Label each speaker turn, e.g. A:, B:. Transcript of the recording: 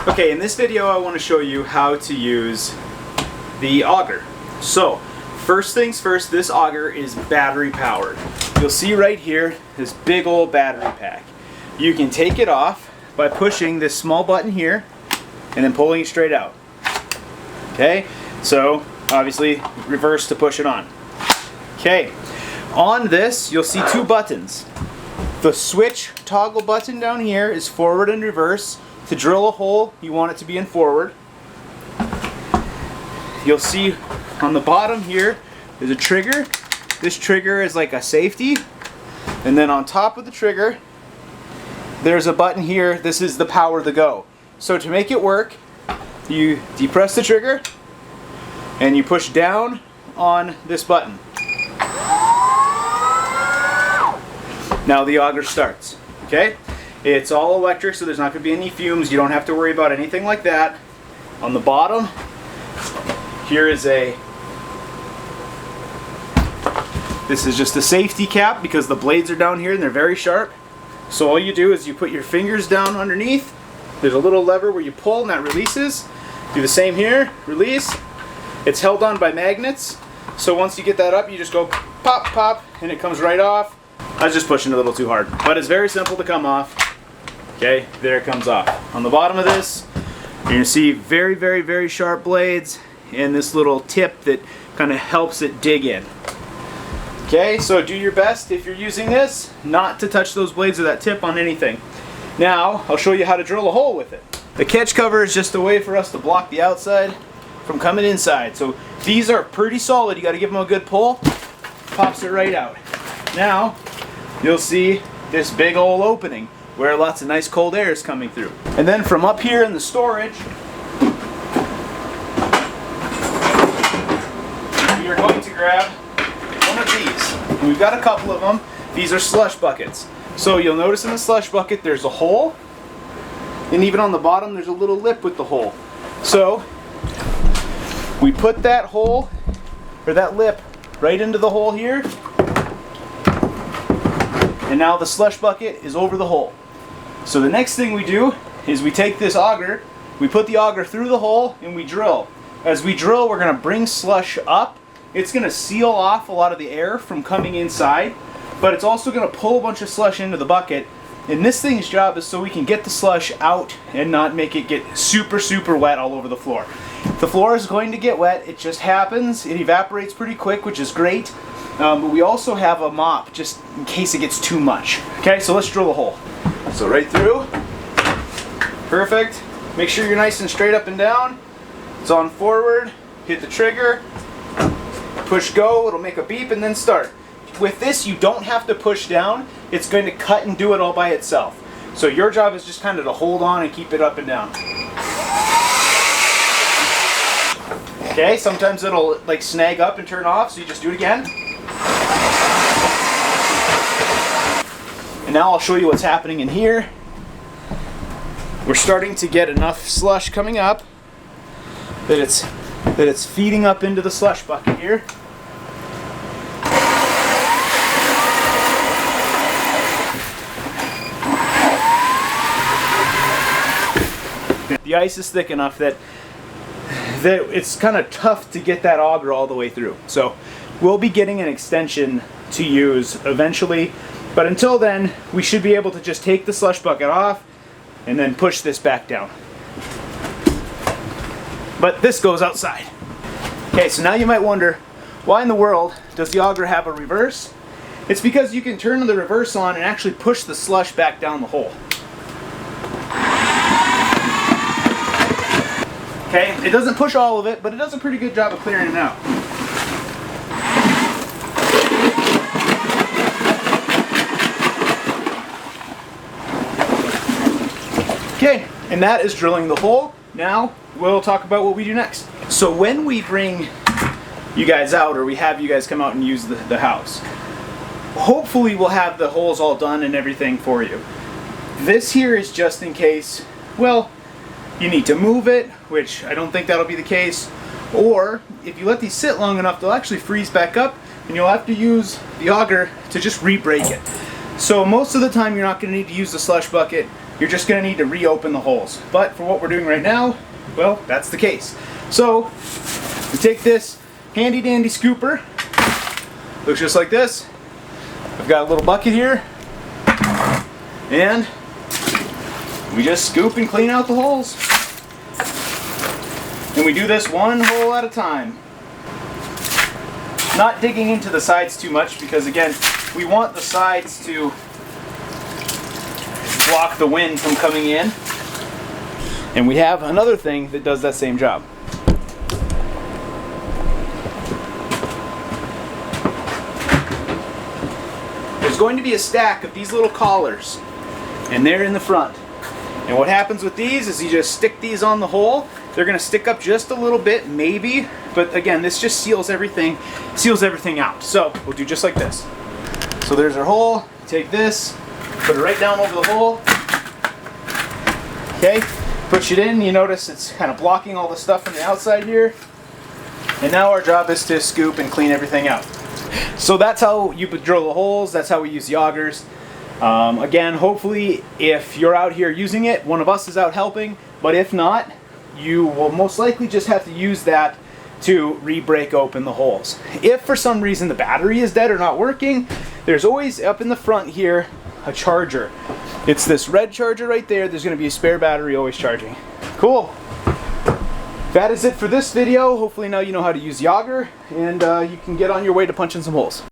A: Okay, in this video I want to show you how to use the auger. So, first things first, this auger is battery powered. You'll see right here this big old battery pack. You can take it off by pushing this small button here and then pulling it straight out. Okay, so obviously reverse to push it on. Okay, on this you'll see two buttons. The switch toggle button down here is forward and reverse. To drill a hole, you want it to be in forward. You'll see on the bottom here, there's a trigger. This trigger is like a safety. And then on top of the trigger, there's a button here. This is the power to go. So to make it work, you depress the trigger and you push down on this button. Now the auger starts. Okay? It's all electric, so there's not going to be any fumes. You don't have to worry about anything like that. On the bottom, here is this is just a safety cap because the blades are down here and they're very sharp. So all you do is you put your fingers down underneath. There's a little lever where you pull and that releases. Do the same here, release. It's held on by magnets. So once you get that up, you just go pop, pop, and it comes right off. I was just pushing a little too hard, but it's very simple to come off. Okay, there it comes off. On the bottom of this, you're going to see very, very, very sharp blades and this little tip that kind of helps it dig in. Okay, so do your best if you're using this not to touch those blades or that tip on anything. Now, I'll show you how to drill a hole with it. The catch cover is just a way for us to block the outside from coming inside. So these are pretty solid. You got to give them a good pull. Pops it right out. Now, you'll see this big old opening where lots of nice cold air is coming through. And then from up here in the storage, you're going to grab one of these. And we've got a couple of them. These are slush buckets. So you'll notice in the slush bucket there's a hole, and even on the bottom there's a little lip with the hole. So we put that hole, or that lip, right into the hole here, and now the slush bucket is over the hole. So the next thing we do is we take this auger, we put the auger through the hole, and we drill. As we drill, we're going to bring slush up. It's going to seal off a lot of the air from coming inside, but it's also going to pull a bunch of slush into the bucket. And this thing's job is so we can get the slush out and not make it get super, super wet all over the floor. The floor is going to get wet. It just happens. It evaporates pretty quick, which is great. But we also have a mop just in case it gets too much. Okay, so let's drill a hole. So right through. Perfect. Make sure you're nice and straight up and down. It's on forward. Hit the trigger. Push go. It'll make a beep and then start. With this, you don't have to push down. It's going to cut and do it all by itself. So your job is just kind of to hold on and keep it up and down. Okay, sometimes it'll like snag up and turn off, so you just do it again. And now I'll show you what's happening in here. We're starting to get enough slush coming up that it's feeding up into the slush bucket here. The ice is thick enough that it's kind of tough to get that auger all the way through. So we'll be getting an extension to use eventually, but until then we should be able to just take the slush bucket off and then push this back down. But this goes outside. Okay, so now you might wonder, why in the world does the auger have a reverse? It's because you can turn the reverse on and actually push the slush back down the hole. Okay, it doesn't push all of it, but it does a pretty good job of clearing it out. Okay, and that is drilling the hole. Now, we'll talk about what we do next. So when we bring you guys out, or we have you guys come out and use the house, hopefully we'll have the holes all done and everything for you. This here is just in case, well, you need to move it, which I don't think that'll be the case, or if you let these sit long enough, they'll actually freeze back up and you'll have to use the auger to just re-break it. So most of the time you're not going to need to use the slush bucket. you're just going to need to reopen the holes. But for what we're doing right now, well, that's the case. So we take this handy dandy scooper, looks just like this. I've got a little bucket here, and we just scoop and clean out the holes. And we do this one hole at a time. Not digging into the sides too much because, again, we want the sides to block the wind from coming in. And we have another thing that does that same job. There's going to be a stack of these little collars, and they're in the front. And what happens with these is you just stick these on the hole. They're going to stick up just a little bit, maybe, but again, this just seals everything out. So we'll do just like this. So there's our hole. Take this, put it right down over the hole. Okay, push it in. You notice it's kind of blocking all the stuff from the outside here. And now our job is to scoop and clean everything out. So that's how you drill the holes. That's how we use the augers. Again, hopefully if you're out here using it, one of us is out helping, but if not, you will most likely just have to use that to re-break open the holes. If for some reason the battery is dead or not working, there's always up in the front here a charger. It's this red charger right there. There's going to be a spare battery always charging. Cool. That is it for this video. Hopefully now you know how to use the auger, and you can get on your way to punching some holes.